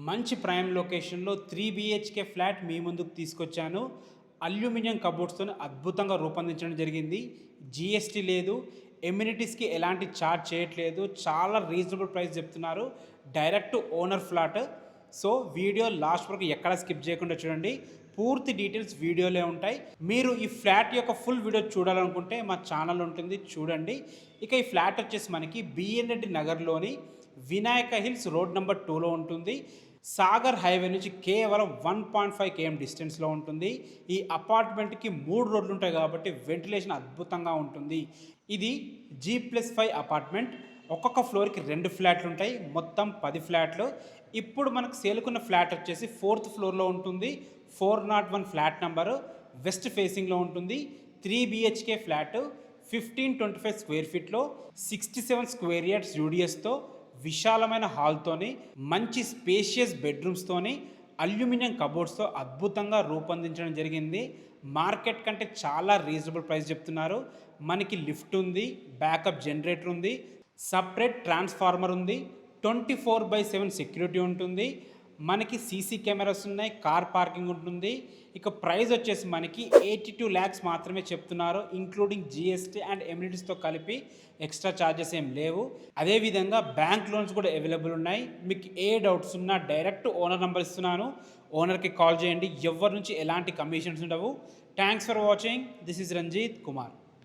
మంచి ప్రైమ్ లొకేషన్లో 3 BHK flat మీ ముందుకు తీసుకొచ్చాను. అల్యూమినియం కబోర్డ్స్‌తో అద్భుతంగా రూపొందించడం జరిగింది. జీఎస్టీ లేదు. ఎమ్యూనిటీస్‌కి ఎలాంటి ఛార్జ్ చేయట్లేదు. చాలా రీజనబుల్ ప్రైస్ చెప్తున్నారు. Direct owner flat. So video last వరకు ఎక్కడ స్కిప్ చేయకుండా చూడండి. పూర్తి డీటెయిల్స్ వీడియోలో ఉంటాయి. మీరు ఈ ఫ్లాట్ యొక్క ఫుల్ వీడియో చూడాలనుకుంటే మా ఛానల్ ఉంటుంది, చూడండి. ఇక ఈ ఫ్లాట్ వచ్చేసి మనకి బిఎన్ రెడ్డి నగర్లోని వినాయక హిల్స్ రోడ్ నెంబర్ 2లో ఉంటుంది. సాగర్ హైవే నుంచి కేవలం 1.5 km డిస్టెన్స్లో ఉంటుంది. ఈ అపార్ట్మెంట్కి 3 రోడ్లు ఉంటాయి కాబట్టి వెంటిలేషన్ అద్భుతంగా ఉంటుంది. ఇది G+5 అపార్ట్మెంట్. ఒక్కొక్క ఫ్లోర్కి 2 ఫ్లాట్లు ఉంటాయి. మొత్తం 10 ఫ్లాట్లు. ఇప్పుడు మనకు సేలుకున్న ఫ్లాట్ వచ్చేసి 4th ఫ్లోర్లో ఉంటుంది. 401 ఫ్లాట్ నెంబరు, వెస్ట్ ఫేసింగ్లో ఉంటుంది. 3 BHK ఫ్లాట్, 1525 స్క్వేర్ ఫీట్లో, 67 స్క్వేర్ యార్డ్స్ యూడిఎస్తో, విశాలమైన హాల్తోని, మంచి స్పేషియస్ బెడ్రూమ్స్తోని, అల్యూమినియం కబోర్డ్స్తో అద్భుతంగా రూపొందించడం జరిగింది. మార్కెట్ కంటే చాలా రీజనబుల్ ప్రైస్ చెప్తున్నారు. మనకి లిఫ్ట్ ఉంది, బ్యాకప్ జనరేటర్ ఉంది, సపరేట్ ట్రాన్స్ఫార్మర్ ఉంది, 24/7 సెక్యూరిటీ ఉంటుంది. మనకి సీసీ కెమెరాస్ ఉన్నాయి, కార్ పార్కింగ్ ఉంటుంది. ఇక ప్రైస్ వచ్చేసి మనకి 82 lakhs మాత్రమే చెప్తున్నారు, ఇంక్లూడింగ్ జిఎస్టీ అండ్ ఎమ్యూనిటీస్తో కలిపి. ఎక్స్ట్రా ఛార్జెస్ ఏం లేవు. అదేవిధంగా బ్యాంక్ లోన్స్ కూడా అవైలబుల్ ఉన్నాయి. మీకు ఏ డౌట్స్ ఉన్నా డైరెక్ట్ ఓనర్ నెంబర్ ఇస్తున్నాను, ఓనర్కి కాల్ చేయండి. ఎవరి నుంచి ఎలాంటి కమిషన్స్ ఉండవు. Thanks for watching. This is Ranjith Kumar.